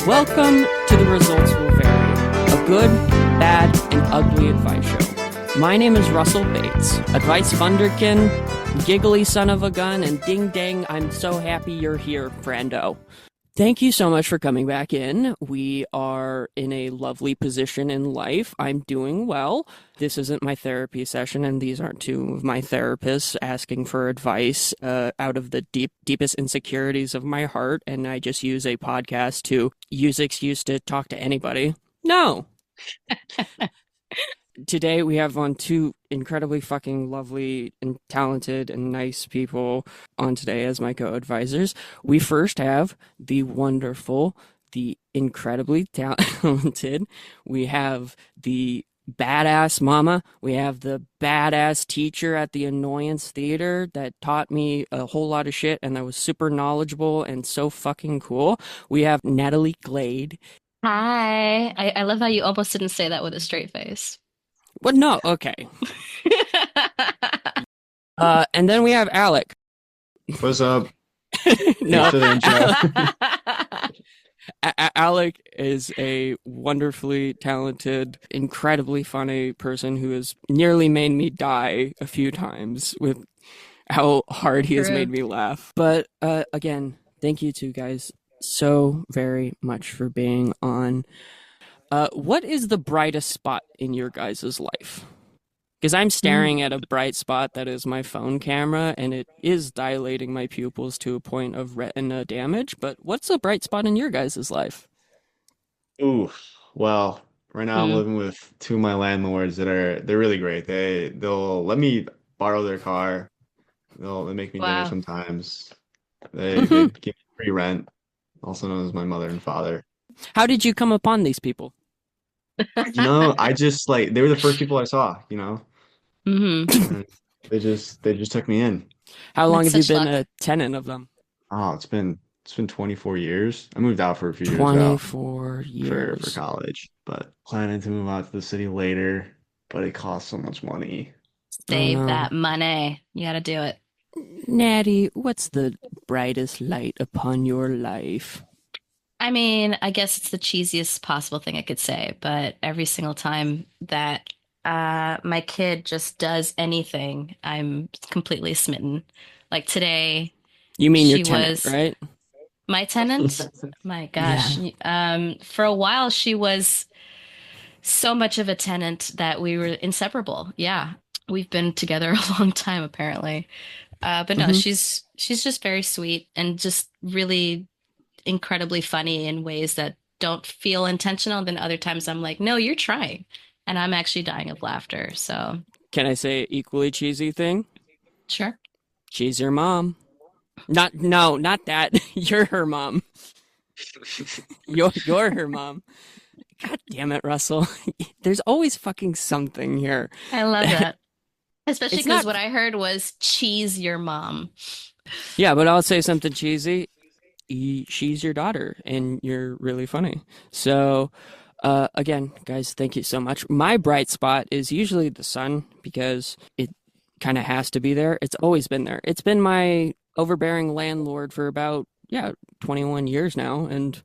Welcome to The Results Will Vary, a good, bad, and ugly advice show. My name is Russell Bates, advice funderkin, giggly son of a gun, and ding dang, I'm so happy you're here, friendo. Thank you so much for coming back in. We are in a lovely position in life. I'm doing well. This isn't my therapy session, and these aren't two of my therapists asking for advice out of the deepest insecurities of my heart, and I just use a podcast to use excuse to talk to anybody. No. Today we have on two incredibly fucking lovely and talented and nice people on today as my co-advisors. We first have the wonderful, the incredibly talented. We have the badass mama. We have the badass teacher at the Annoyance Theater that taught me a whole lot of shit and that was super knowledgeable and so fucking cool. We have Natalie Glade. Hi. I love how you almost didn't say that with a straight face. Well, no, okay. And then we have Alec. What's up? No. Thanks for the intro. Alec is a wonderfully talented, incredibly funny person who has nearly made me die a few times with how hard he has made me laugh. But again, thank you two guys so very much for being on. What is the brightest spot in your guys' life? Because I'm staring at a bright spot that is my phone camera, and it is dilating my pupils to a point of retina damage. But what's a bright spot in your guys' life? Ooh, well, right now I'm living with two of my landlords they're really great. They'll let me borrow their car. They make me dinner sometimes. They give me free rent, also known as my mother and father. How did you come upon these people? I just they were the first people I saw, And they just took me in. How long have you been a tenant of them? Oh, it's been 24 years. I moved out for a few years 24 years for college, but planning to move out to the city later, but it costs so much money. Save that money. You gotta do it. Natty, what's the brightest light upon your life? I mean, I guess it's the cheesiest possible thing I could say, but every single time that my kid just does anything, I'm completely smitten. Like today, you mean your tenant, right? My tenant? My gosh. Yeah. For a while, she was so much of a tenant that we were inseparable. Yeah. We've been together a long time, apparently. But no, she's just very sweet and just really incredibly funny in ways that don't feel intentional. Then other times I'm like, no, you're trying. And I'm actually dying of laughter. So can I say equally cheesy thing? Sure. She's your mom. Not that. You're her mom. You're her mom. God damn it, Russell. There's always fucking something here. I love that. Especially because what I heard was cheese your mom. Yeah, but I'll say something cheesy. She's your daughter and you're really funny. So again, guys, thank you so much. My bright spot is usually the sun because it kind of has to be there. It's always been there. It's been my overbearing landlord for about 21 years now, and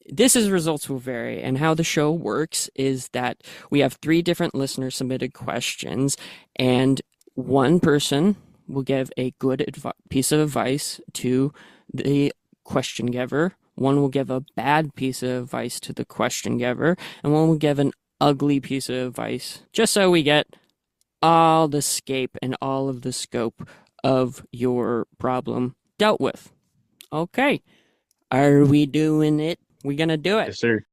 this is Results Will Vary. And how the show works is that we have 3 different listener submitted questions, and one person will give a good piece of advice to the question giver, one will give a bad piece of advice to the question giver, and one will give an ugly piece of advice, just so we get all the scape and all of the scope of your problem dealt with. Okay, are we doing it? We gonna do it? Yes, sir.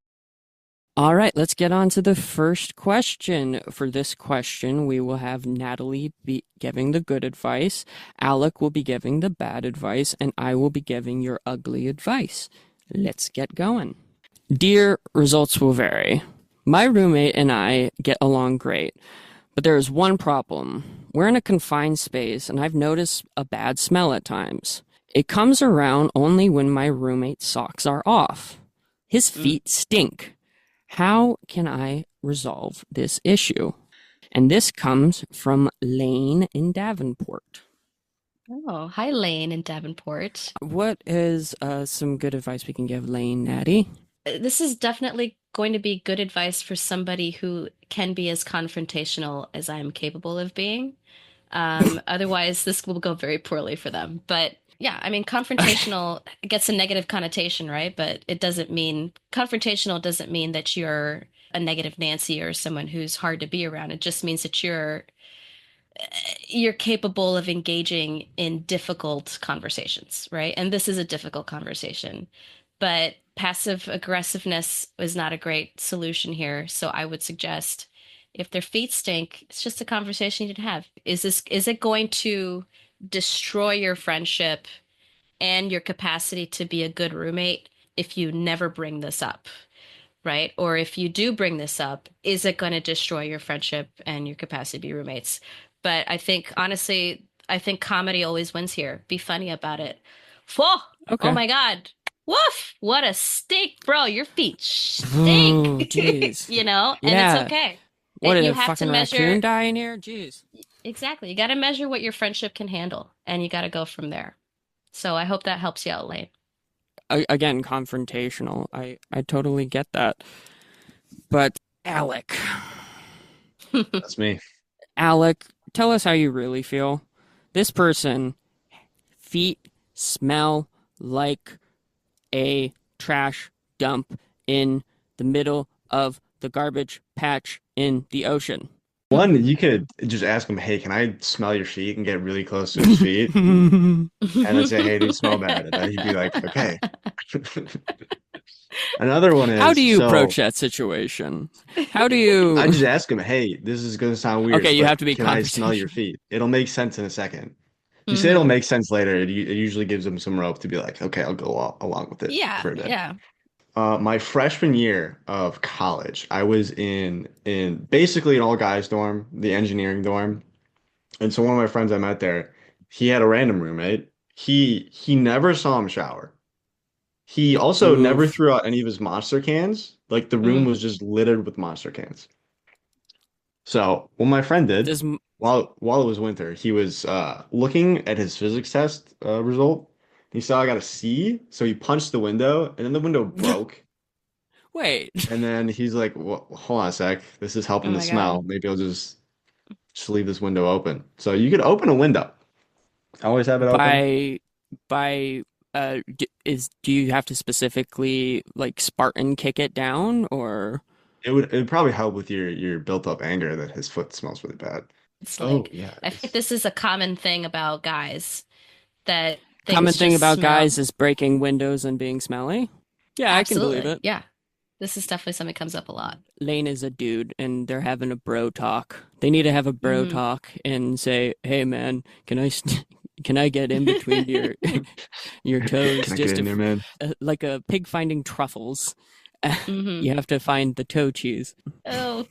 All right, let's get on to the first question. For this question, we will have Natalie be giving the good advice, Alec will be giving the bad advice, and I will be giving your ugly advice. Let's get going. Dear Results Will Vary, my roommate and I get along great, but there is one problem. We're in a confined space, and I've noticed a bad smell at times. It comes around only when my roommate's socks are off. His feet stink. How can I resolve this issue? And this comes from Lane in Davenport. Oh, hi, Lane in Davenport. What is some good advice we can give Lane, Natty? this is definitely going to be good advice for somebody who can be as confrontational as I'm capable of being. Otherwise, this will go very poorly for them. But yeah, I mean, Okay. confrontational gets a negative connotation, right? But it doesn't mean confrontational doesn't mean that you're a negative Nancy or someone who's hard to be around. It just means that you're capable of engaging in difficult conversations, right? And this is a difficult conversation. But passive aggressiveness is not a great solution here. So I would suggest if their feet stink, it's just a conversation you need to have. Is it going to destroy your friendship and your capacity to be a good roommate if you never bring this up? Right? Or if you do bring this up, is it going to destroy your friendship and your capacity to be roommates? But I think, honestly, I think comedy always wins here. Be funny about it. Whoa! Oh Okay. my God. Woof! What a stink, bro. Your feet Oh, stink. jeez. You know, and it's Yeah. okay. What did You a have to fucking raccoon measure, die in here? Jeez. exactly. You got to measure what your friendship can handle, and you got to go from there. So I hope that helps you out, Lane. Again, confrontational. I totally get that. But Alec, That's me. Alec, tell us how you really feel. This person, feet smell like a trash dump in the middle of the garbage patch in the ocean. One, you could just ask him, "Hey, can I smell your feet?" and get really close to his feet, and then say, "Hey, these smell bad." And then he'd be like, "Okay." Another one How do is you so approach that situation? How do I you? just ask him, "Hey, this is gonna sound Okay, weird, you but have to be can I smell your confrontational. feet?" It'll make sense in a second. If you say it'll hmm make sense later, it usually gives them some rope to be like, "Okay, I'll go along with it Yeah, for a bit." yeah. My freshman year of college, I was in basically an all guys dorm, the engineering dorm. And so one of my friends I met there, he had a random roommate. He never saw him shower. He also never Oof. threw out any of his monster cans. Like the room Mm. was just littered with monster cans. So what my friend did Does while it was winter, he was looking at his physics test result. He saw I got a C, so he punched the window, and then the window broke. wait? And then he's like, well, hold on a sec. This is Oh helping the my smell. God. Maybe I'll just leave this window open. So you could open a window. Always have it open. By do you have to specifically like Spartan kick it down or It would probably help with your built up anger that his foot smells really bad. It's Oh like, yeah, I think this is a common thing about guys that common things thing just about smell. guys is breaking windows and being smelly? Yeah, I can believe Absolutely. it. Yeah. This is definitely something that comes up a lot. Lane is a dude and they're having a bro talk. They need to have a bro hmm talk and say, "Hey man, can I get in between your your toes can I get just in to there, man? like a pig finding truffles?" hmm You have to find the toe cheese. Oh.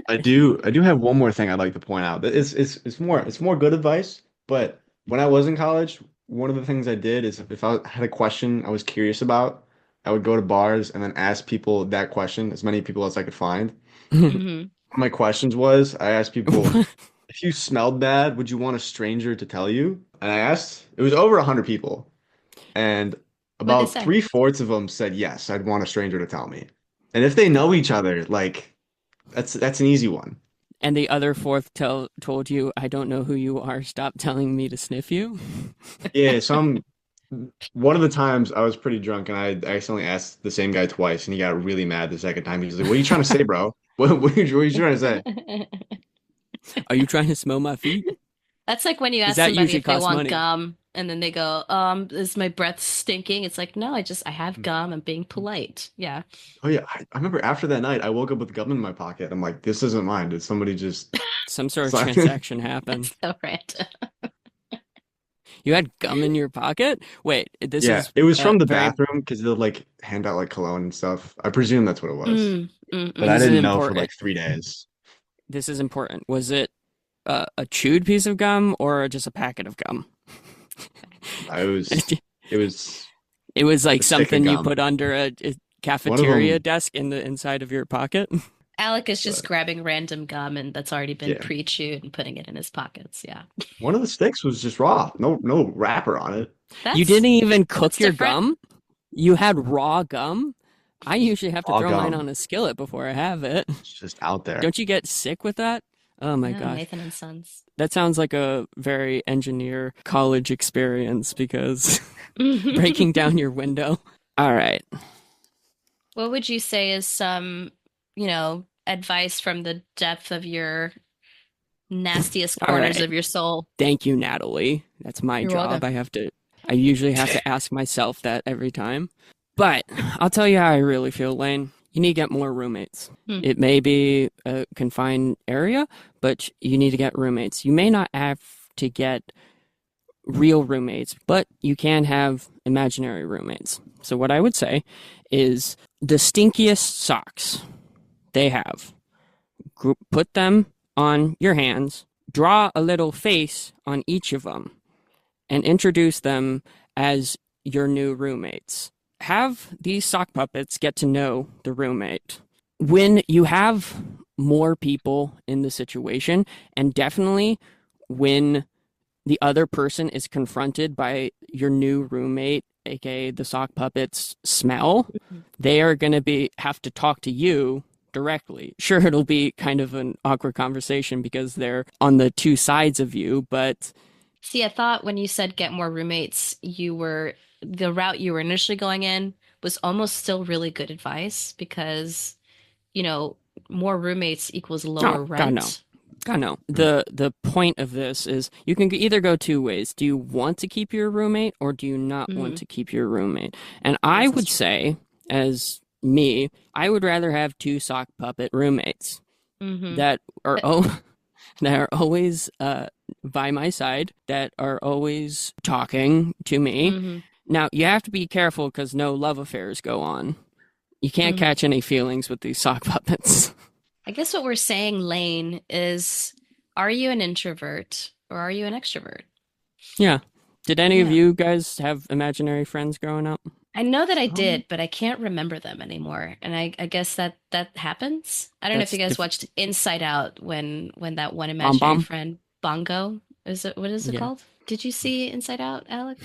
I do have one more thing I'd like to point out. That it's more good advice, but when I was in college, one of the things I did is if I had a question I was curious about, I would go to bars and then ask people that question, as many people as I could find. hmm One of my questions was I asked people, if you smelled bad, would you want a stranger to tell you? And I asked, it was over 100 people, and What'd they about say? three-fourths of them said yes, I'd want a stranger to tell me. And if they know each other, like that's an easy one. And the other fourth told you, "I don't know who you are. Stop telling me to sniff you." Yeah, one of the times I was pretty drunk and I accidentally asked the same guy twice and he got really mad the second time. He was like, "What are you trying to say, bro? What are you trying to say?" Are you trying to smell my feet? That's like when you Because ask that somebody usually if they costs want money. gum and then they go, is my breath stinking? It's like, no, I have gum. I'm being polite. Yeah. Oh yeah, I remember after that night I woke up with gum in my pocket. I'm like, this isn't mine. Did somebody just Some sort of Sorry. transaction happened. That's so random. You had gum in your pocket? Wait, this Yeah, is it was from the very. bathroom because they'll like hand out like cologne and stuff. I presume that's what it was, but I This is didn't know for important. like 3 days. This is important. Was it a chewed piece of gum or just a packet of gum? I was it was It was like a stick of something you gum. put under a One of cafeteria them, desk in the inside of your pocket. Alec is just but grabbing random gum and that's already been yeah, pre-chewed and putting it in his pockets. Yeah. one of the sticks was just raw. No wrapper on it. You That's didn't even that's cook your different. gum? You had raw gum? I usually have to All throw mine gum. on a skillet before I have it. It's just out there. Don't you get sick with that? Oh my No, gosh. Nathan and Sons. That sounds like a very engineer college experience because breaking down your window. All right. What would you say is some, advice from the depth of your nastiest All corners right. of your soul? Thank you, Natalie. That's my You're job. welcome. I usually have to ask myself that every time. But I'll tell you how I really feel, Lane. You need to get more roommates. Hmm. It may be a confined area, but you need to get roommates. You may not have to get real roommates, but you can have imaginary roommates. So what I would say is the stinkiest socks they have, put them on your hands, draw a little face on each of them, and introduce them as your new roommates. Have these sock puppets get to know the roommate. When you have more people in the situation, and definitely when the other person is confronted by your new roommate, aka the sock puppet's smell, they are going to have to talk to you directly. Sure, it'll be kind of an awkward conversation because they're on the two sides of you, but See, I thought when you said get more roommates, the route you were initially going in was almost still really good advice because, you know, more roommates equals oh lower god no. rent. God no. Mm. The point of this is you can either go two ways. Do you want to keep your roommate or do you not want Hmm. to keep your roommate? And I I guess that's would true. say, as me, I would rather have two sock puppet roommates Hmm. that are But that are always by my side, that are always talking to me. hmm Now, you have to be careful because no love affairs go on. You can't hmm catch any feelings with these sock puppets. I guess what we're saying, Lane, is are you an introvert or are you an extrovert? Yeah. Did any of Yeah. you guys have imaginary friends growing up? I know that I Um, did, but I can't remember them anymore. And I guess that happens. I don't know if you That's guys diff watched Inside Out when that one Bomb imaginary Bomb? friend, Bongo, what is it Yeah. called? Did you see Inside Out, Alec?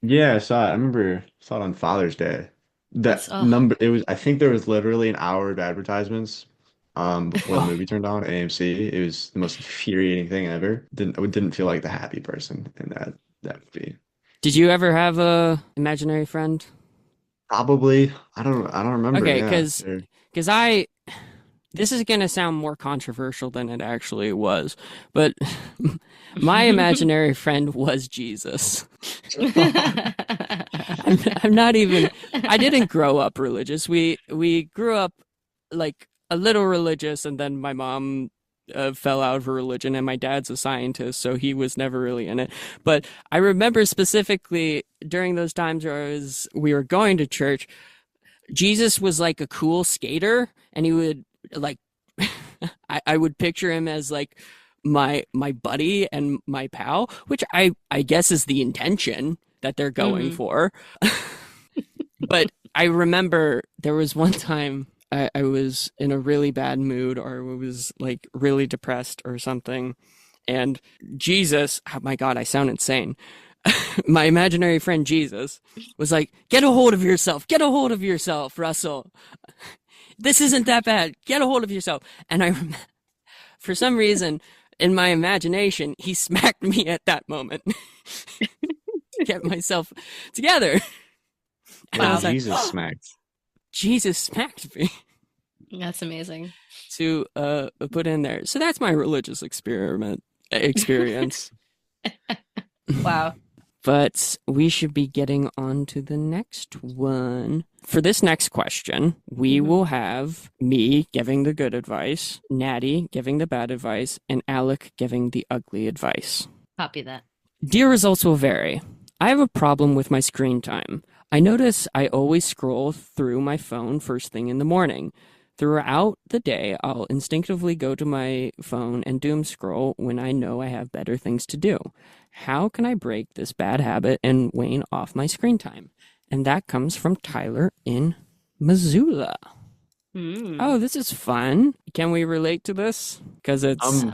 yeah, I saw it. I remember saw it on Father's Day. It's That oh number, it was, I think there was literally an hour of advertisements before the Oh, movie turned on AMC. It was the most infuriating thing ever. I didn't feel like the happy person in that movie. did you ever have a imaginary friend? Probably. I don't remember. Okay, Yeah. because I this is gonna sound more controversial than it actually was, but my imaginary friend was Jesus. I'm not even. I didn't grow up religious. We grew up like a little religious, and then my mom fell out of her religion, and my dad's a scientist, so he was never really in it. But I remember specifically during those times where we were going to church, Jesus was like a cool skater, and he would like I would picture him as like my buddy and my pal, which I guess is the intention that they're going hmm for. But I remember there was one time I was in a really bad mood or was like really depressed or something. And Jesus, oh my God, I sound insane. My imaginary friend Jesus was like, get a hold of yourself. Get a hold of yourself, Russell. This isn't that bad. Get a hold of yourself. And for some reason, in my imagination, he smacked me at that moment to get myself together. And I Wait, Wow, was like, Jesus oh, smacked. Jesus smacked me that's amazing. to put in there. So that's my religious experience. Wow. But we should be getting on to the next one. For this next question, we Hmm. will have me giving the good advice, Natty giving the bad advice, and Alec giving the ugly advice. Copy that. Dear results will vary. I have a problem with my screen time. I notice I always scroll through my phone first thing in the morning. Throughout the day, I'll instinctively go to my phone and doom scroll when I know I have better things to do. How can I break this bad habit and wane off my screen time? And that comes from Tyler in Missoula. Oh, Mm. this is fun. Can we relate to this? Because I'm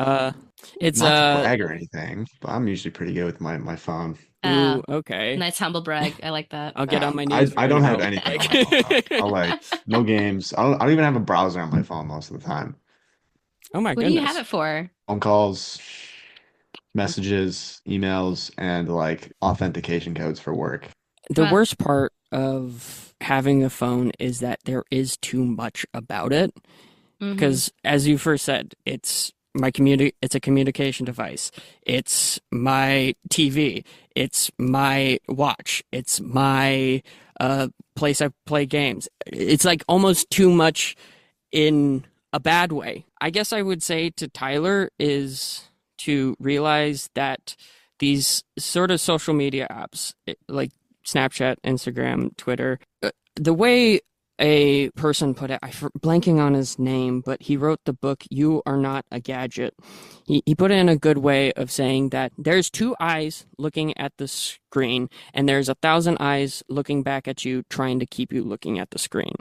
it's not to brag or anything, but I'm usually pretty good with my phone. ooh, Uh, okay. nice humble brag. I like that. I'll get Yeah, on my knees I for you don't have now. anything Like, on my phone though. I like no games. I don't even have a browser on my phone most of the time. oh my What do you have goodness. it for? Phone calls, messages, emails, and like authentication codes for work. The Well, worst part of having a phone is that there is too much about it. mm-hmm. Because as you first said, it's a communication device. It's my TV. It's my watch. It's my place I play games. It's like almost too much in a bad way. I guess I would say to Tyler is to realize that these sort of social media apps, like Snapchat, Instagram, Twitter, the way a person put it, blanking on his name, but he wrote the book "You Are Not a Gadget." He put it in a good way of saying that there's two eyes looking at the screen, and there's 1,000 eyes looking back at you, trying to keep you looking at the screen.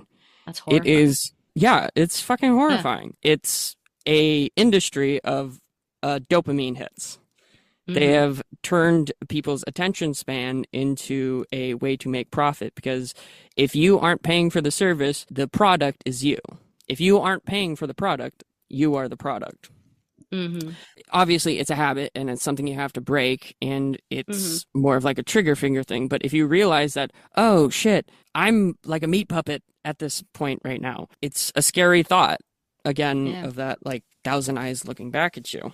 That's It horrifying. is, yeah, it's fucking Yeah. horrifying. It's a industry of dopamine hits. They Mm-hmm. have turned people's attention span into a way to make profit because if you aren't paying for the service, the product is you. If you aren't paying for the product, you are the product. Mm-hmm. Obviously, it's a habit and it's something you have to break, and Mm-hmm. it's more of like a trigger finger thing. But if you realize that, oh shit, I'm like a meat puppet at this point right now, it's a scary thought again Yeah. of that like 1,000 eyes looking back at you.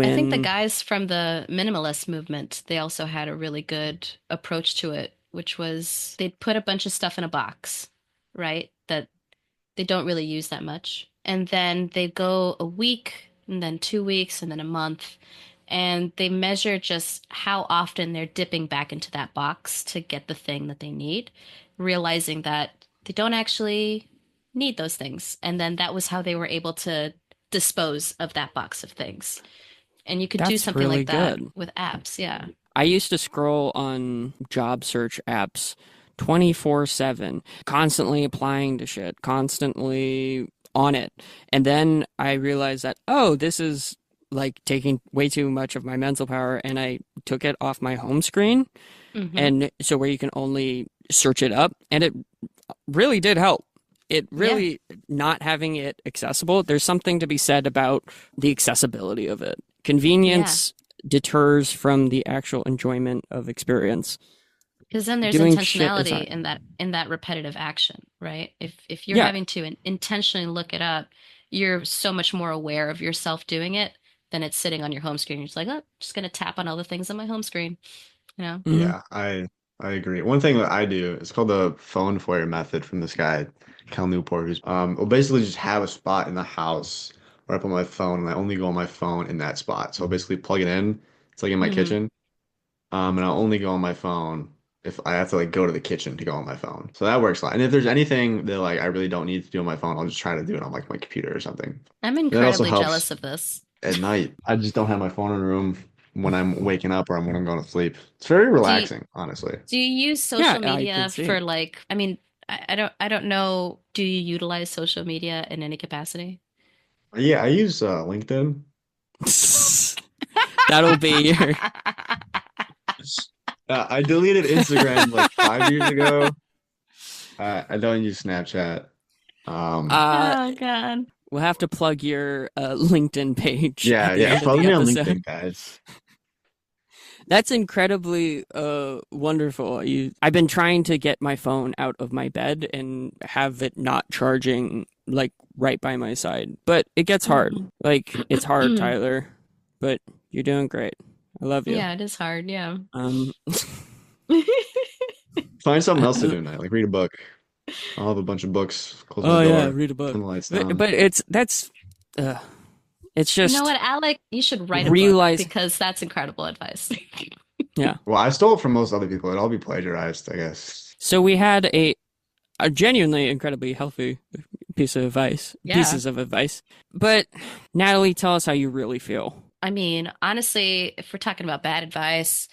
I think the When, guys from the minimalist movement, they also had a really good approach to it, which was they'd put a bunch of stuff in a box, right? That they don't really use that much. And then they go a week, and then 2 weeks, and then a month, and they measure just how often they're dipping back into that box to get the thing that they need, realizing that they don't actually need those things. And then that was how they were able to dispose of that box of things. And you could do that's something really like that good. with apps. Yeah. I used to scroll on job search apps 24/7, constantly applying to shit, constantly on it. And then I realized that, oh, this is like taking way too much of my mental power. And I took it off my home screen. Hmm. And so where you can only search it up. And it really did help. It Yeah. really, not having it accessible, there's something to be said about the accessibility of it. Yeah. Convenience deters from the actual enjoyment of experience. Because then there's Doing shit is intentionality hard. in that repetitive action, right? If you're Yeah, having to intentionally look it up, you're so much more aware of yourself doing it than it's sitting on your home screen. You're just like, oh, just gonna tap on all the things on my home screen, you know? hmm, Yeah, I agree. One thing that I do is called the phone foyer method from this guy, Cal Newport, who's will basically just have a spot in the house where I put my phone and I only go on my phone in that spot. So I'll basically plug it in. It's like in my Hmm. kitchen. And I'll only go on my phone if I have to like go to the kitchen to go on my phone. So that works a lot. And if there's anything that like I really don't need to do on my phone, I'll just try to do it on like my computer or something. I'm That also incredibly jealous helps of this. at night. I just don't have my phone in the room when I'm waking up or when I'm going to sleep. It's very Do you, relaxing, honestly. do you use yeah, social I media can for see. like, I mean, I don't know, do you utilize social media in any capacity? Yeah, I use LinkedIn. That'll be your. I deleted Instagram like 5 years ago. I don't use Snapchat. Um, Uh, Oh God. we'll have to plug your LinkedIn page yeah, at the yeah. end of Follow the me on episode. LinkedIn, guys. That's incredibly wonderful. I've been trying to get my phone out of my bed and have it not charging like right by my side, but it gets hard. Mhm. Like it's hard, Tyler, but you're doing great. I love you. Yeah, it is hard. Yeah. Um, Find something else to do tonight, like read a book. I'll have a bunch of books. Close my oh yeah, door, read a book. turn the lights But, down. but uh, it's You know just what, Alec? You should write a book realize. because that's incredible advice. Yeah. Well, I stole it from most other people. It'd all be plagiarized, I guess. So we had a genuinely incredibly healthy Yeah. pieces of advice. But Natalie, tell us how you really feel. I mean, honestly, if we're talking about bad advice,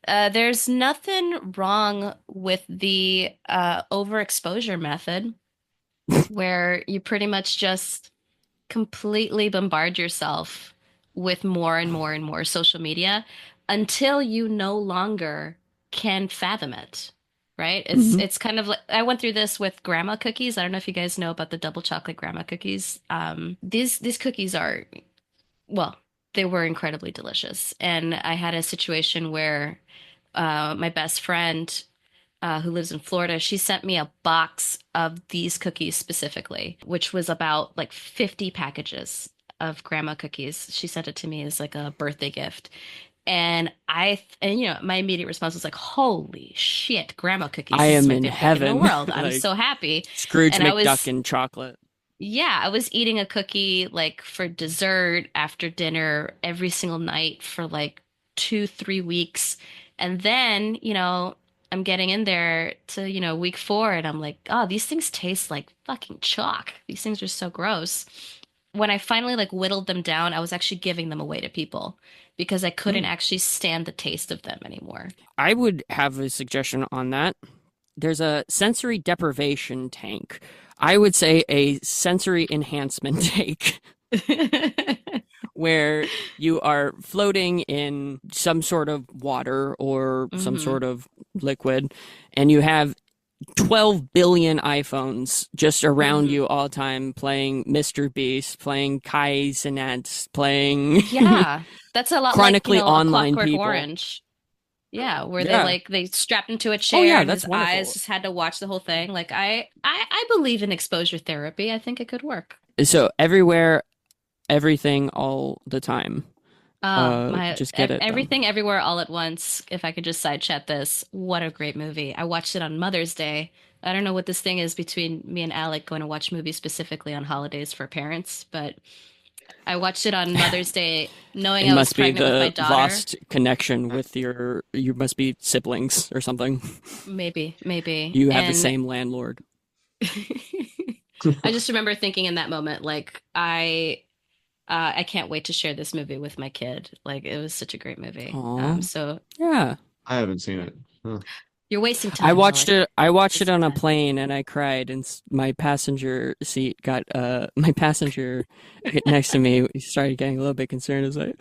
there's nothing wrong with the overexposure method. where you pretty much just completely bombard yourself with more and more and more social media until you no longer can fathom it. Right? Hmm. It's kind of like I went through this with grandma cookies. I don't know if you guys know about the double chocolate grandma cookies. These cookies are, well, they were incredibly delicious. And I had a situation where my best friend who lives in Florida, she sent me a box of these cookies specifically, which was about like 50 packages of grandma cookies. She sent it to me as like a birthday gift. And my immediate response was like, holy shit, grandma cookies. I This is am my in favorite thing in the heaven. world. I'm Like so happy. Scrooge And I McDuck was and chocolate. yeah, I was eating a cookie like for dessert after dinner every single night for like 2, 3 weeks. And then, I'm getting in there to, week 4 and I'm like, oh, these things taste like fucking chalk. These things are so gross. When I finally like whittled them down, I was actually giving them away to people because I couldn't Mm. actually stand the taste of them anymore. I would have a suggestion on that. There's a sensory deprivation tank. I would say a sensory enhancement tank where you are floating in some sort of water or some hmm sort of liquid, and you have 12 billion iPhones just around hmm you all the time playing Mr. Beast, playing Kai Cenat, playing Yeah, that's a lot like, chronically A online Clockwork people. Orange. Yeah, where Yeah. they strapped him to a Oh, chair yeah, and that's his eyes wonderful. just had to watch the whole thing. Like I believe in exposure therapy. I think it could work. So, everywhere, everything, all the time. My Just get it done. everything everywhere all at once. If I could just side chat this, what a great movie. I watched it on Mother's Day. I don't know what this thing is between me and Alec going to watch movies specifically on holidays for parents, but I watched it on Mother's Day knowing It I was must be pregnant with my the daughter. lost connection with you must be siblings or something. Maybe. You have the And same landlord. I just remember thinking in that moment, like, I can't wait to share this movie with my kid. Like, it was such a great movie. Aw. So Yeah. I haven't seen it. Huh. you're wasting time, Alec. I watched it Wasting on a time. plane and I cried and my passenger seat got my passenger next to me started getting a little bit concerned. It was like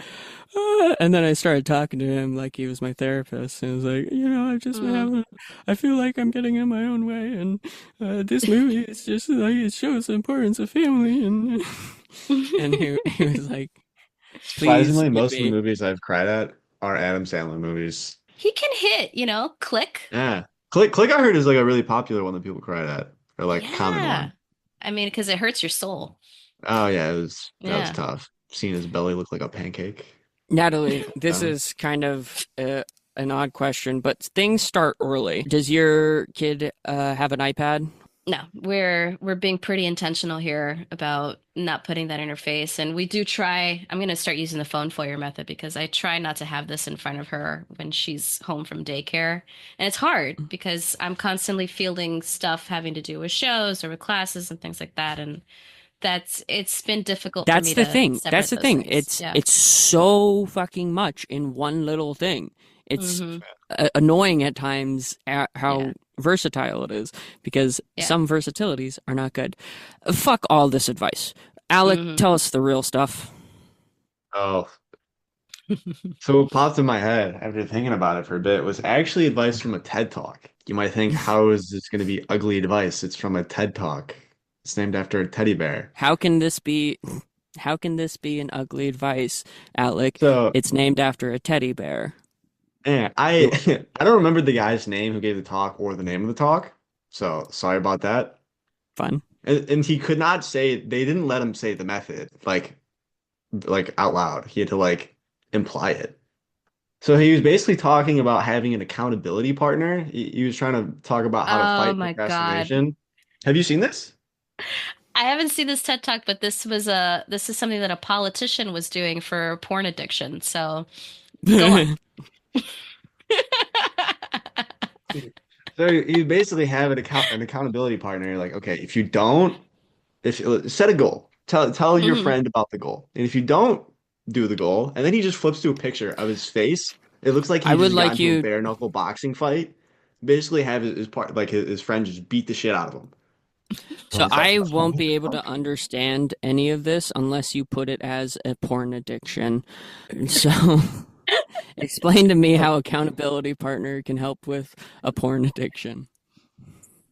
and then I started talking to him like he was my therapist and it was like, I've just been Mm. having I feel like I'm getting in my own way and this movie is just like it shows the importance of family and and he was like, please Surprisingly, give most of the me movies I've cried at are Adam Sandler movies. He can hit, click. Yeah. Click I heard is like a really popular one that people cried at, or like common Yeah. one. I mean, because it hurts your soul. Oh yeah, that was Yeah. tough. Seeing his belly look like a pancake. Natalie, this Uh, is kind of an odd question, but things start early. Does your kid have an iPad? No, we're being pretty intentional here about not putting that in her face. And we do try, I'm going to start using the phone foyer method because I try not to have this in front of her when she's home from daycare. And it's hard because I'm constantly fielding stuff having to do with shows or with classes and things like that. And it's been difficult for That's me the to thing. That's separate the those thing. things. Yeah. It's so fucking much in one little thing. It's hmm annoying at times Yeah. how versatile it is because Yeah. some versatilities are not good. Fuck all this advice. Alec, hmm tell us the real stuff. oh, so what popped in my head after thinking about it for a bit was actually advice from a TED Talk. You might think, how is this going to be ugly advice? It's from a TED Talk. It's named after a teddy bear. How can this be? How can this be an ugly advice, Alec? So, It's named after a teddy bear. yeah, You I don't remember the guy's name who gave the talk or the name of the talk. So sorry about that. fun. And he could not say they didn't let him say the method like out loud. He had to like imply it. So he was basically talking about having an accountability partner. He was trying to talk about how to Oh fight my God. procrastination. Have you seen this? I haven't seen this TED Talk, but this is something that a politician was doing for porn addiction. So go on. So you basically have an accountability partner. Like, okay, if you don't, if set a goal, tell your hmm friend about the goal, and if you don't do the goal, and then he just flips to a picture of his face. It looks like I he would just got like into a you. bare knuckle boxing fight. Basically, have his part like his friend just beat the shit out of him. So I won't be able to understand any of this unless you put it as a porn addiction. So explain to me how accountability partner can help with a porn addiction.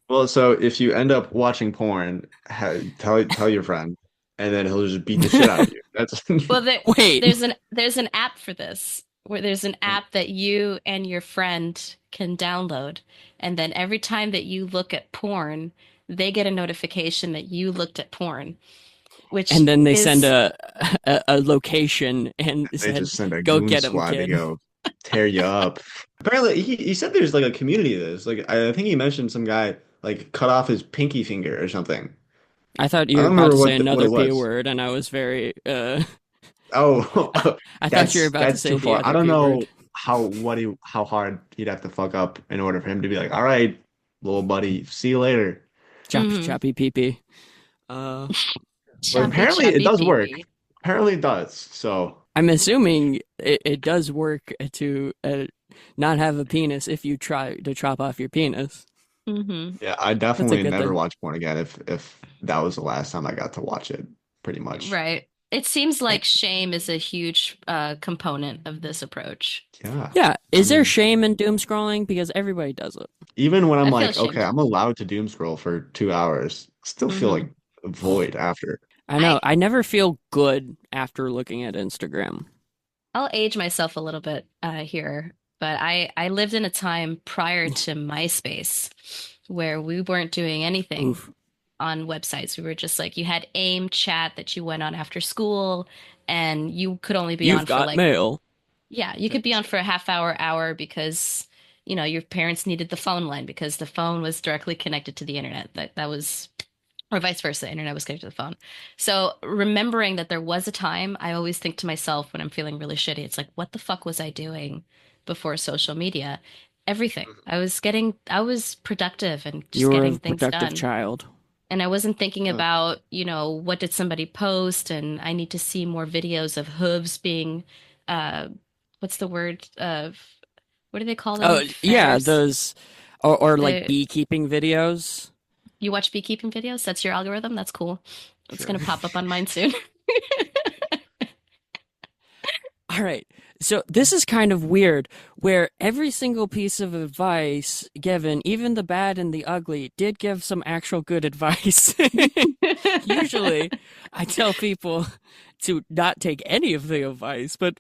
Well, so if you end up watching porn, tell your friend, and then he'll just beat the shit out of you. That's Well, Wait, there's an app for this where there's an app that you and your friend can download, and then every time that you look at porn, they get a notification that you looked at porn, which and then they send is a location and they said, just send a "Go goon get him, squad to kid." go tear you up. Apparently, he said there's like a community of this. Like I think he mentioned some guy like cut off his pinky finger or something. I thought you I were don't about remember to say what another it P was. word, and I was very Oh, I thought you were about to that's say too the far. I other don't P know word. how hard he'd have to fuck up in order for him to be like, all right, little buddy, see you later. Choppy mhm, choppy pee pee. Uh, But choppy apparently it choppy does pee work. pee. Apparently it does. So I'm assuming it does work to not have a penis if you try to chop off your penis. Hmm. yeah, I That's a definitely good never thing. watch porn again if that was the last time I got to watch it, pretty much. Right. It seems Eh, like shame is a huge component of this approach. Yeah. Yeah, I is there mean, shame in doom scrolling? Because everybody does it. even when I'm I feel like, okay, ashamed. I'm allowed to doom scroll for 2 hours, still feel Hmm. like a void after. I I know. I never feel good after looking at Instagram. I'll age myself a little bit here, but I lived in a time prior to MySpace where we weren't doing anything Oof. on websites. We were just like you had AIM chat that you went on after school, and you could only be You've on for got like mail. yeah, you could be on for a half hour, hour because your parents needed the phone line because the phone was directly connected to the internet. That was or vice versa, the internet was connected to the phone. So remembering that there was a time, I always think to myself when I'm feeling really shitty, it's like, what the fuck was I doing before social media? Everything. I was productive and You just were getting a things productive done. child. And I wasn't thinking Yeah. about, what did somebody post and I need to see more videos of hooves being, uh, what's the word of, what do they call them? Oh, yeah, Feathers. those or like The, beekeeping videos. you watch beekeeping videos? That's your algorithm? That's cool. It's Sure. gonna pop up on mine soon. All right. So this is kind of weird where every single piece of advice given, even the bad and the ugly, did give some actual good advice. Usually, I tell people to not take any of the advice, but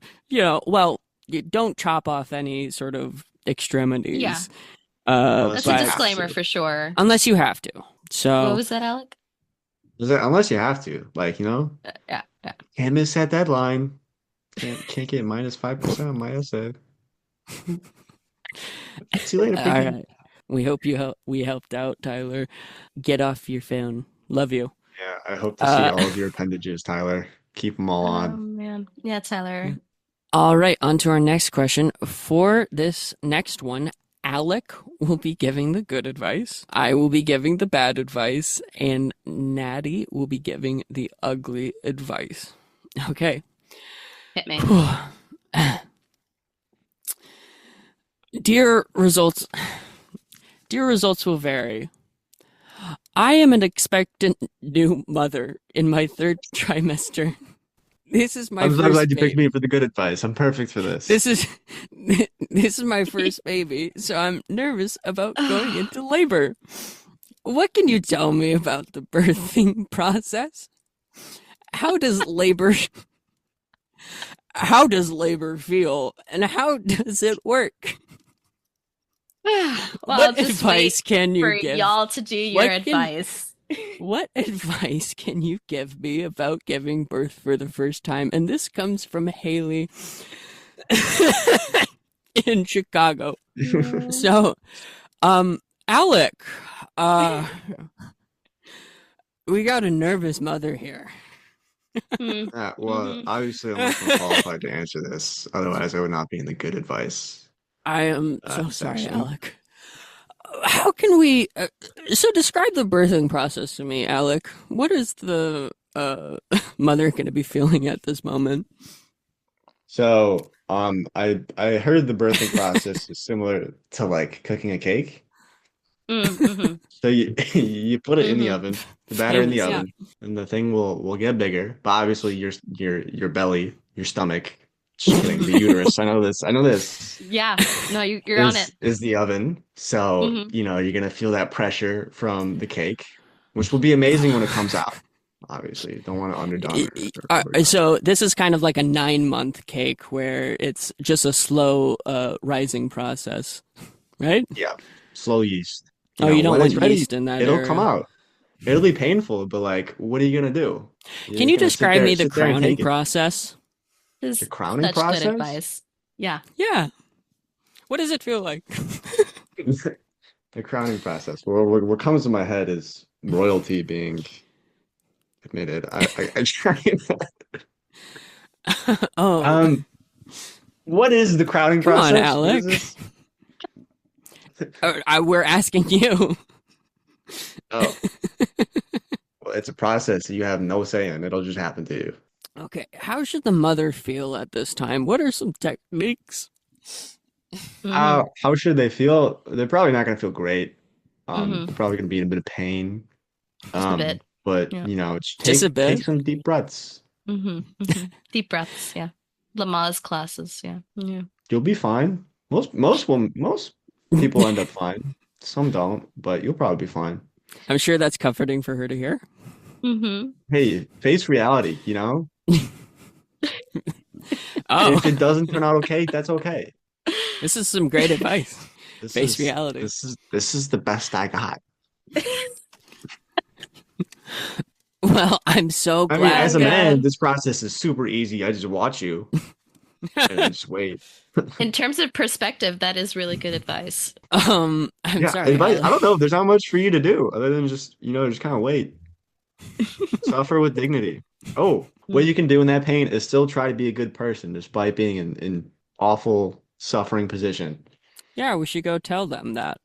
well, you don't chop off any sort of Yeah, extremities. Unless that's a you But have disclaimer to. for sure. unless you have to. What So, was that, Alec? Unless you have to. Like, Yeah, yeah. can't miss that deadline. Can't get -5% on my essay. See you later, all Pinky. right. We hope we helped out, Tyler. Get off your phone. Love you. Yeah, I hope to see Uh, all of your appendages, Tyler. Keep them all Oh on. man. Yeah, Tyler. all right, on to our next question. For this next one, Alec will be giving the good advice. I will be giving the bad advice, and Natty will be giving the ugly advice. Okay. Hit me. Dear results, dear results will vary. I am an expectant new mother in my third trimester. This is my I'm so glad first you picked baby. me for the good advice. I'm perfect for this. This is this is my first baby, so I'm nervous about going into labor. What can you tell me about the birthing process? How does labor how does labor feel and how does it work? Well, I'll What just advice wait can for you give? y'all to do your What can advice. what advice can you give me about giving birth for the first time? And this comes from Haley in Chicago. Mm, So, Alec, uh, we got a nervous mother here. mm, Well, mhm. obviously I'm much more qualified to answer this. Otherwise, I would not be in the good advice I am so sorry, section. Alec. How can we? So, describe the birthing process to me, Alec. What is the mother going to be feeling at this moment? So, I heard the birthing process is similar to like cooking a cake. Mm-hmm. So you you put it in the Mm-hmm. oven, the batter in the Famous, yeah. oven, and the thing will get bigger. But obviously your belly, your stomach, just kidding, the uterus. I know this. I know this Yeah. No, you're on it. is the oven. So, Mm-hmm. you're gonna feel that pressure from the cake, which will be amazing when it comes out. Obviously, don't want it underdone or overdone. So this is kind of like a 9-month cake where it's just a slow rising process, right? Yeah, slow yeast. Oh, you don't When want it's ready, yeast in that it'll come area. out. It'll be painful, but like, what are you gonna do? You're Can just you gonna describe me the sit there and crowning take it. process? This The is crowning such good process? advice. Yeah. Yeah. What does it feel like? The crowning process. Well, what comes to my head is royalty being admitted. I try. Oh, Um, what is the crowning come on, process? What is Alec. this? We're asking you. Oh, well, it's a process that you have no say in. It'll just happen to you. Okay, how should the mother feel at this time? What are some techniques? Mm-hmm. How should they feel? They're probably not gonna feel great. Mm-hmm. They're probably gonna be in a bit of pain. Just a bit. But Yeah. just Just a take bit. some deep breaths. Mm-hmm. Mm-hmm. Deep breaths. Yeah. Lamaze classes. Yeah. Yeah. You'll be fine. Most people end up fine. Some don't, but you'll probably be fine. I'm sure that's comforting for her to hear. Mm-hmm. Hey, face reality, And Oh, if it doesn't turn out okay, that's okay. this is some great advice. This Face is reality. this is the best I got. Well, I'm so I mean, glad. as a Oh man, God. this process is super easy. I just watch you and I just wait. In terms of perspective, that is really good advice. I'm Yeah, sorry, advice. I Alec. don't know. There's not much for you to do other than just kind of wait. Suffer with dignity. Oh, what Mm. you can do in that pain is still try to be a good person despite being in awful suffering position. Yeah, we should go tell them that.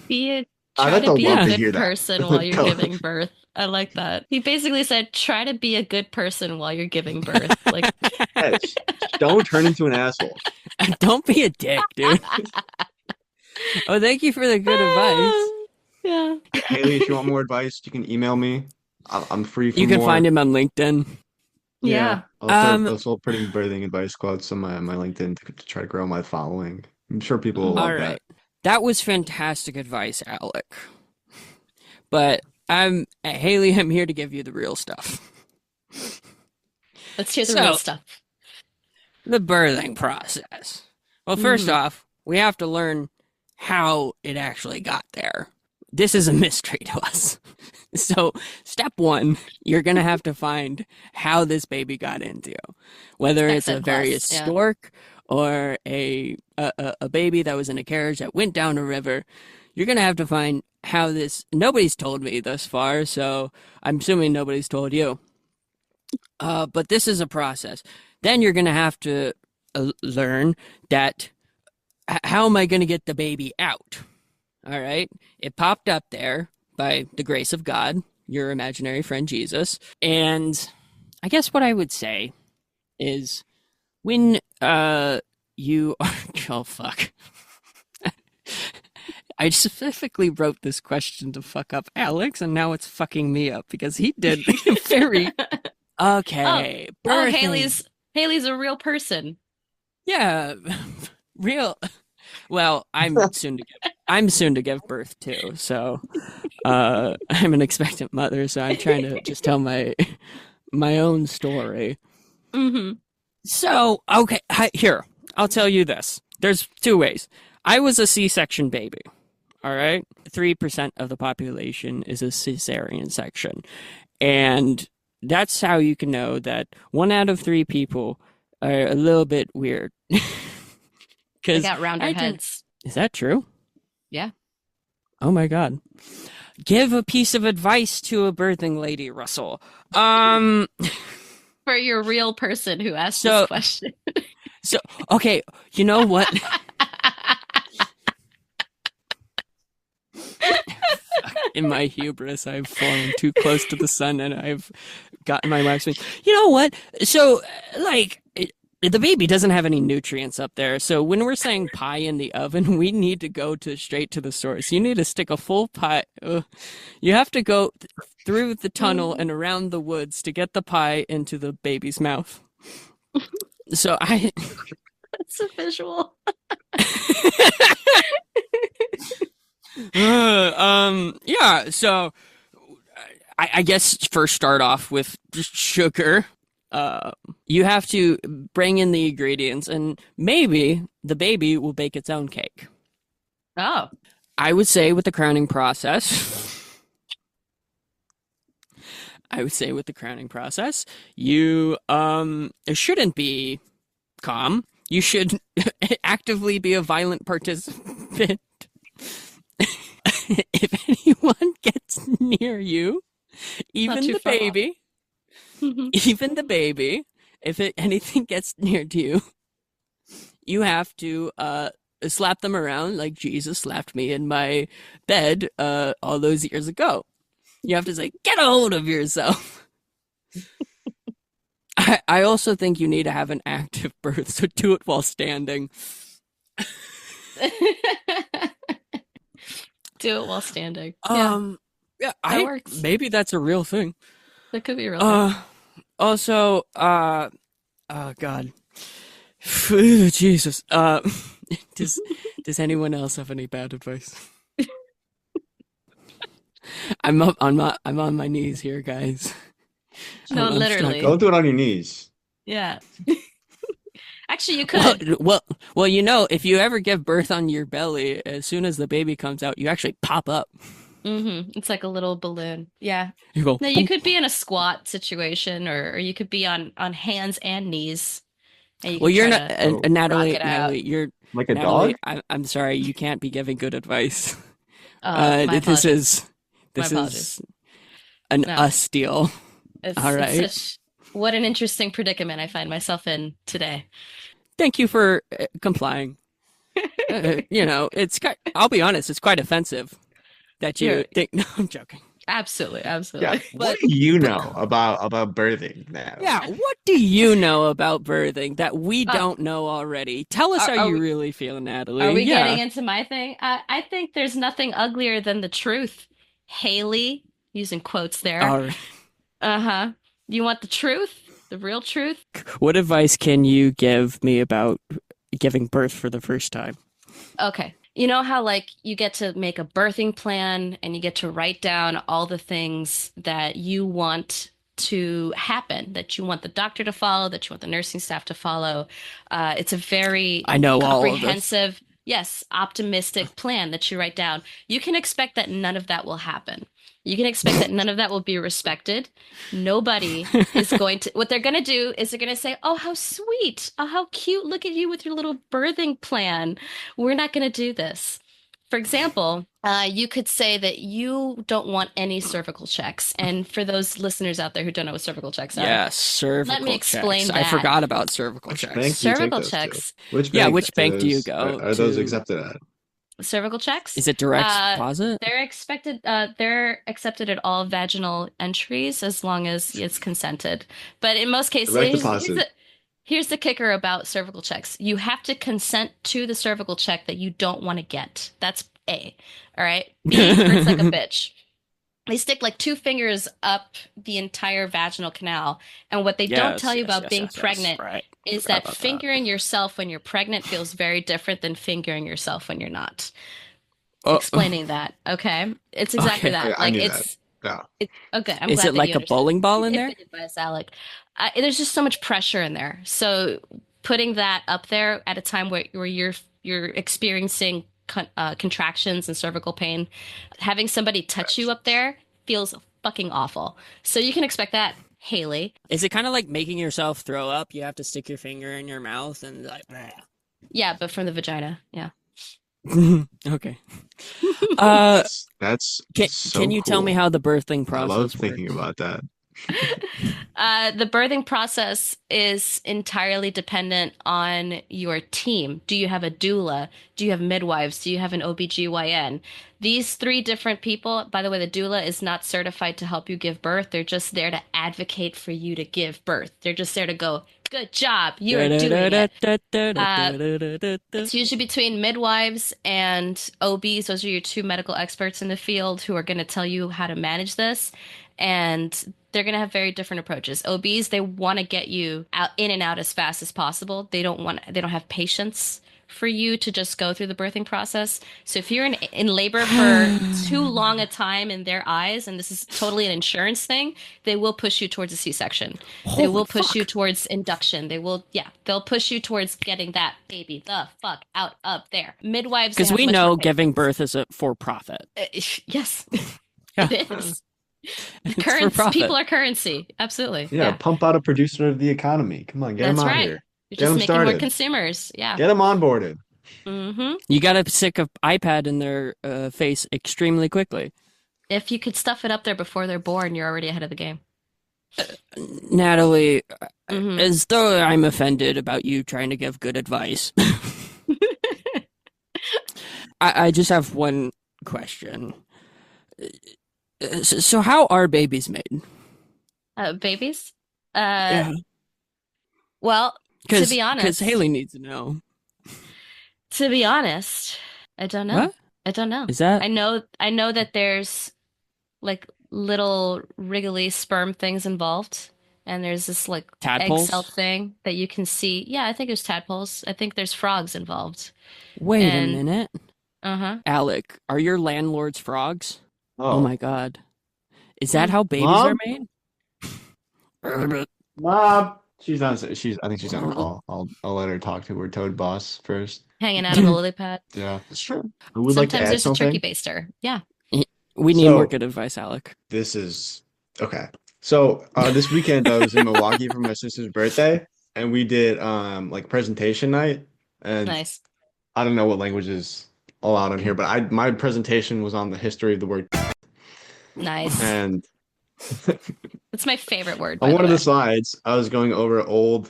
I Try bet to they'll be a love Yeah. to good hear that. person while you're Tell- giving birth. I like that. He basically said, try to be a good person while you're giving birth. Like, Yes. Don't turn into an asshole. Don't be a dick, dude. Oh, thank you for the good advice. yeah. Haley, if you want more advice, you can email me. I'm free for You can more. find him on LinkedIn. Yeah. I'll start putting birthing advice quotes on my LinkedIn to try to grow my following. I'm sure people will All love right. that. That was fantastic advice, Alec. But Haley, I'm here to give you the real stuff. Let's hear the So- real stuff. The birthing process. Well, first Mhm. off, we have to learn how it actually got there. This is a mystery to us. So, step one, you're going to have to find how this baby got into you. Whether it's a Accent very plus, yeah. stork or a baby that was in a carriage that went down a river. You're going to have to find how this. Nobody's told me thus far, so I'm assuming nobody's told you. But this is a process. Then you're going to have to learn that how am I going to get the baby out? All right. It popped up there by the grace of God, your imaginary friend Jesus. And I guess what I would say is when you are. Oh, fuck. I specifically wrote this question to fuck up Alex, and now it's fucking me up because he did very. Okay. Oh, Birthing. Haley's a real person. Yeah, real. Well, I'm soon to give birth too, so I'm an expectant mother, so I'm trying to just tell my own story. Mm-hmm. So, okay, here, I'll tell you this. There's two ways. I was a C-section baby. All right? 3% of the population is a cesarean section. And that's how you can know that 1 out of 3 people are a little bit weird. They 'Cause got rounder I did- heads. Is that true? Yeah. Oh my God. Give a piece of advice to a birthing lady, Russell. For your real person who asked So- this question. Okay, you know what? In my hubris, I've flown too close to the sun and I've gotten my wax wings. You know what? So, like, The baby doesn't have any nutrients up there. So when we're saying pie in the oven, we need to go to straight to the source. You need to stick a full pie. You have to go through the tunnel and around the woods to get the pie into the baby's mouth. So I That's a visual. yeah, so I guess first start off with just sugar. You have to bring in the ingredients, and maybe the baby will bake its own cake. Oh. I would say with the crowning process, you shouldn't be calm. You should actively be a violent participant. If anyone gets near you, even the baby, even the baby, if anything gets near to you, you have to slap them around like Jesus slapped me in my bed all those years ago. You have to say, get a hold of yourself. I also think you need to have an active birth, so do it while standing. Do it while standing. Yeah, that works. Maybe that's a real thing. That could be a real thing. Also, oh God, Jesus. Does anyone else have any bad advice? I'm on my knees here, guys. No, literally. Don't do it on your knees. Yeah. Actually, you could. Well, if you ever give birth on your belly, as soon as the baby comes out, you actually pop up. It's like a little balloon. Yeah. You go. No, you could be in a squat situation, or you could be on hands and knees. And Well, you're not Natalie. You're like a Natalie, dog. I'm sorry, you can't be giving good advice. My This is an No. us deal. All right. What an interesting predicament I find myself in today. Thank you for complying. I'll be honest, it's quite offensive that you think. No, I'm joking. Absolutely. Yeah. What do you know about birthing now? Yeah. What do you know about birthing that we don't know already? Tell us how you really feel, Natalie. Are we getting into my thing? I think there's nothing uglier than the truth. Haley, using quotes there. All right. Uh-huh. You want the truth? The real truth? What advice can you give me about giving birth for the first time? Okay. You know how you get to make a birthing plan and you get to write down all the things that you want to happen, that you want the doctor to follow, that you want the nursing staff to follow. It's a very comprehensive, yes, optimistic plan that you write down. You can expect that none of that will happen. You can expect that none of that will be respected. Nobody is going to, what they're going to do is they're going to say, oh, how sweet. Oh, how cute. Look at you with your little birthing plan. We're not going to do this. For example, you could say that you don't want any cervical checks. And for those listeners out there who don't know what cervical checks are, yes, cervical let me explain checks. that. I forgot about cervical checks. Cervical checks. Which bank do you go? Are those accepted at? Cervical checks? Is it direct deposit? They're accepted at all vaginal entries as long as it's consented. But in most cases, here's the kicker about cervical checks. You have to consent to the cervical check that you don't want to get. That's A. All right? B hurts like a bitch. They stick like 2 fingers up the entire vaginal canal. And what they don't tell you about being pregnant is that fingering yourself when you're pregnant feels very different than fingering yourself when you're not. Explaining that, okay? It's exactly that. I knew that. Yeah. Okay, I'm is glad it like a bowling ball in there? Advice, Alec. There's just so much pressure in there. So putting that up there at a time where you're experiencing contractions and cervical pain, having somebody touch you up there feels fucking awful. So you can expect that, Haley. Is it kind of like making yourself throw up? You have to stick your finger in your mouth and like, bleh. Yeah, but from the vagina. Yeah. Okay. That's can you tell me how the birthing process I love works? thinking about that. The birthing process is entirely dependent on your team. Do you have a doula? Do you have midwives? Do you have an OBGYN? These 3 different people, by the way, the doula is not certified to help you give birth. They're just there to advocate for you to give birth. They're just there to go, Good job. You are doing it. It's usually between midwives and OBs. Those are your two medical experts in the field who are going to tell you how to manage this. And they're going to have very different approaches. OBs, they want to get you out in and out as fast as possible. They don't have patience for you to just go through the birthing process. So if you're in labor for too long a time in their eyes, and this is totally an insurance thing, they will push you towards a C-section. They will push you towards induction. They'll push you towards getting that baby the fuck out of there. Midwives, because we know giving birth is a for-profit. Yes, Yeah. it is. Currency, people are currency. Absolutely. Yeah, pump out a producer of the economy. Come on, get them out here. You're just making more consumers. Yeah. Get them onboarded. Mm-hmm. You got to stick an iPad in their face extremely quickly. If you could stuff it up there before they're born, you're already ahead of the game. Natalie, as though I'm offended about you trying to give good advice. I just have one question. So how are babies made? Babies? Yeah. Well, to be honest, because Haley needs to know. To be honest, I don't know. What? I don't know. Is that? I know that there's like little wriggly sperm things involved, and there's this like Tadpoles? egg cell thing that you can see. Yeah, I think there's tadpoles. I think there's frogs involved. Wait a minute. Uh-huh. Alec, are your landlords frogs? Oh my God. Is that how babies Mom? are made? Mom. I think she's on a call. I'll let her talk to her toad boss first. Hanging out on the lily pad. Yeah, that's true. Who would like to Sometimes add there's a turkey something? baster. Yeah. We need more good advice, Alec. This is okay. So this weekend I was in Milwaukee for my sister's birthday, and we did like presentation night. And Nice. I don't know what language is allowed on here, but my presentation was on the history of the word. Nice. And it's my favorite word. On one of the slides, I was going over old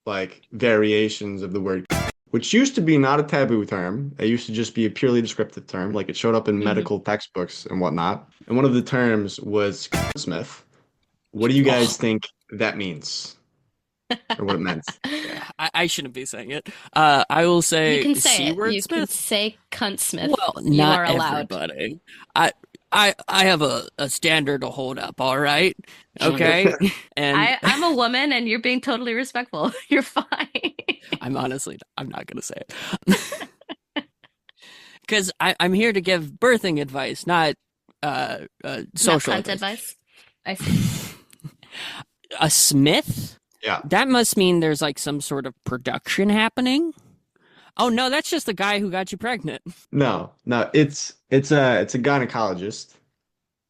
like variations of the word, which used to be not a taboo term. It used to just be a purely descriptive term, like it showed up in medical textbooks and whatnot. And one of the terms was Smith. What do you guys think that means? Or what it meant? I shouldn't be saying it. I will say you can say C-word You Smith. can say cunt Smith. Well, you not are allowed. everybody. I have a standard to hold up, all right? Okay? And I'm a woman and you're being totally respectful. You're fine. I'm not going to say it. Because I'm here to give birthing advice, not social not cunt advice. I see. A Smith? Yeah. That must mean there's like some sort of production happening. Oh no, that's just the guy who got you pregnant. No, it's a gynecologist.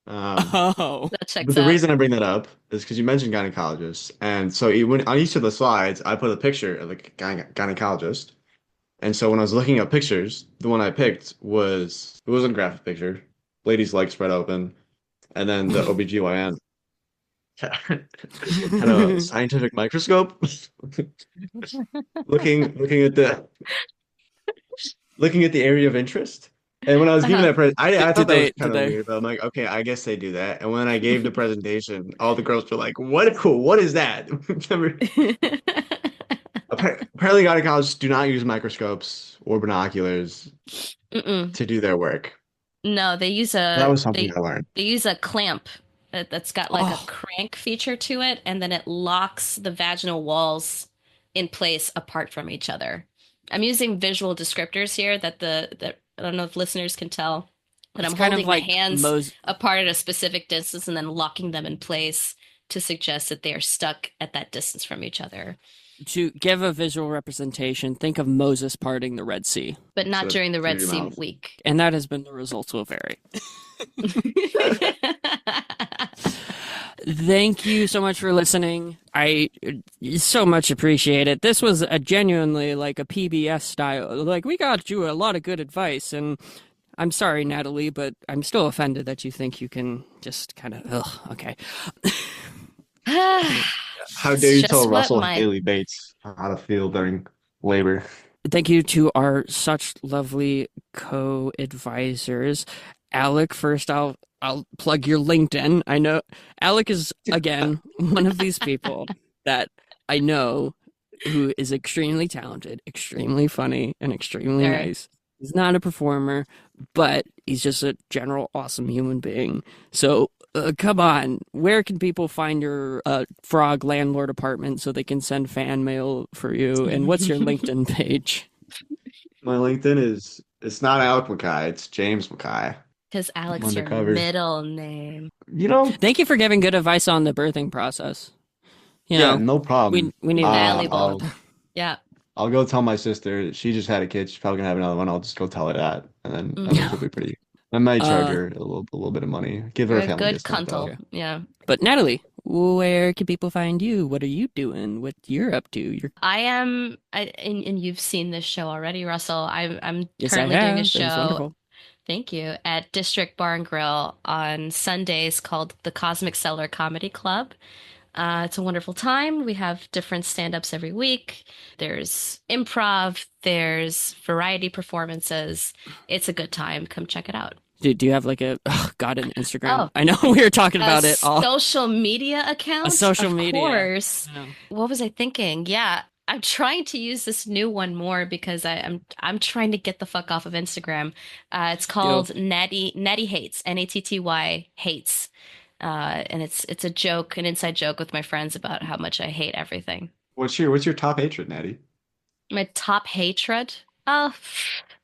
That checks But the out. reason I bring that up is because you mentioned gynecologist, and so on each of the slides, I put a picture of a gynecologist. And so when I was looking up pictures, the one I picked was a graphic picture, lady's leg spread open, and then the OBGYN had a scientific microscope looking at the area of interest. And when I was giving that I thought that was kind of weird, but I'm like, okay, I guess they do that. And when I gave the presentation, all the girls were like, what is that? Apparently gynecologists do not use microscopes or binoculars to do their work. No, they use that was something I learned. They use a clamp that's got like a crank feature to it, and then it locks the vaginal walls in place apart from each other. I'm using visual descriptors here that I don't know if listeners can tell, but I'm holding my hands apart at a specific distance and then locking them in place to suggest that they are stuck at that distance from each other. To give a visual representation, think of Moses parting the Red Sea. But not during the Red Sea week. And that has been the results will vary. Thank you so much for listening. I so much appreciate it. This was a genuinely like a PBS style. Like, we got you a lot of good advice, and I'm sorry, Natalie, but I'm still offended that you think you can just kind of, okay. How dare you tell Russell Haley Bates how to feel during labor? Thank you to our such lovely co-advisors. Alec, first I'll plug your LinkedIn. I know Alec is, again, one of these people that I know who is extremely talented, extremely funny, and extremely nice. He's not a performer, but he's just a general awesome human being. So come on, where can people find your frog landlord apartment so they can send fan mail for you? And what's your LinkedIn page? My LinkedIn it's not Alec McKay, it's James McKay. Because Alec's your middle name. Thank you for giving good advice on the birthing process. Yeah, no problem. We need valuable. Yeah. I'll go tell my sister. She just had a kid. She's probably gonna have another one. I'll just go tell her that, and then I think she'll be pretty. I might charge her a little bit of money. Give her a family discount. Good yeah. But Natalie, where can people find you? What are you doing? What you're up to? And you've seen this show already, Russell. I'm currently doing a show. Thank you. At District Bar and Grill on Sundays called the COSMIC CELLAR Comedy Club. It's a wonderful time. We have different stand-ups every week. There's improv. There's variety performances. It's a good time. Come check it out. Do you have like an Instagram? Oh, I know we were talking about it all. Social media account? A social media. Of course. What was I thinking? Yeah. I'm trying to use this new one more because I'm trying to get the fuck off of Instagram. It's called Natty Hates, Natty Hates. And it's a joke, an inside joke with my friends about how much I hate everything. What's your top hatred, Natty? My top hatred? Oh,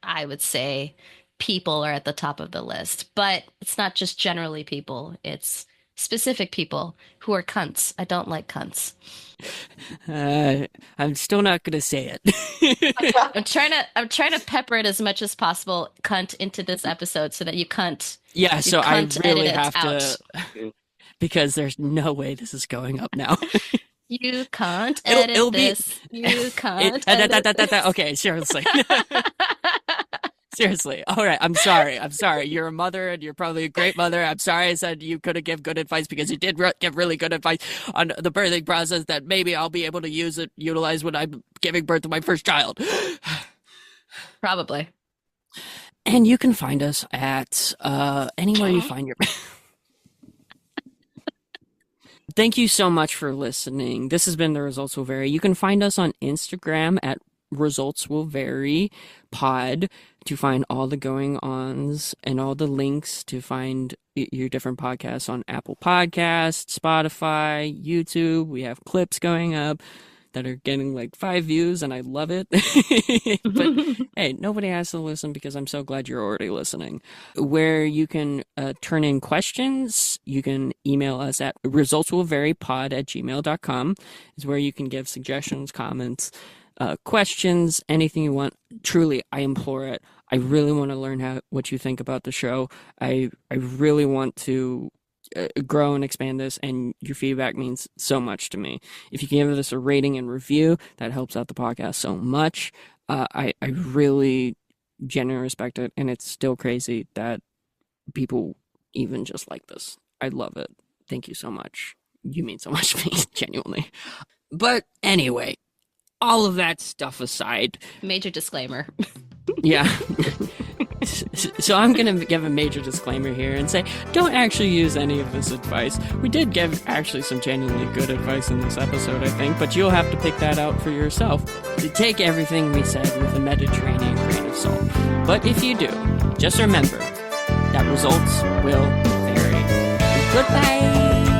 I would say people are at the top of the list, but it's not just generally people. It's specific people who are cunts. I don't like cunts. I'm still not gonna say it. I'm trying to pepper it as much as possible, cunt, into this episode so that you cunt. Yeah, so I really have to, because there's no way this is going up now. You can't edit this. You can't edit this. Okay, seriously. Seriously. All right. I'm sorry. You're a mother and you're probably a great mother. I'm sorry I said you couldn't give good advice because you did give really good advice on the birthing process that maybe I'll be able to utilize when I'm giving birth to my first child. Probably. And you can find us at anywhere you find your... Thank you so much for listening. This has been The Results Will Vary. You can find us on Instagram at Results Will Vary Pod to find all the going-ons and all the links to find your different podcasts on Apple Podcasts, Spotify, YouTube. We have clips going up that are getting like 5 views, and I love it. But hey, nobody has to listen because I'm so glad you're already listening. Where you can turn in questions, you can email us at resultswillvarypod@gmail.com is where you can give suggestions, comments, questions, anything you want. Truly, I implore it. I really want to learn what you think about the show. I really want to grow and expand this, and your feedback means so much to me. If you can give us a rating and review, that helps out the podcast so much. I really genuinely respect it, and it's still crazy that people even just like this. I love it. Thank you so much. You mean so much to me, genuinely. But anyway, all of that stuff aside. Major disclaimer. Yeah. So I'm going to give a major disclaimer here and say, don't actually use any of this advice. We did give actually some genuinely good advice in this episode, I think, but you'll have to pick that out for yourself. To take everything we said with a Mediterranean grain of salt. But if you do, just remember that results will vary. Goodbye!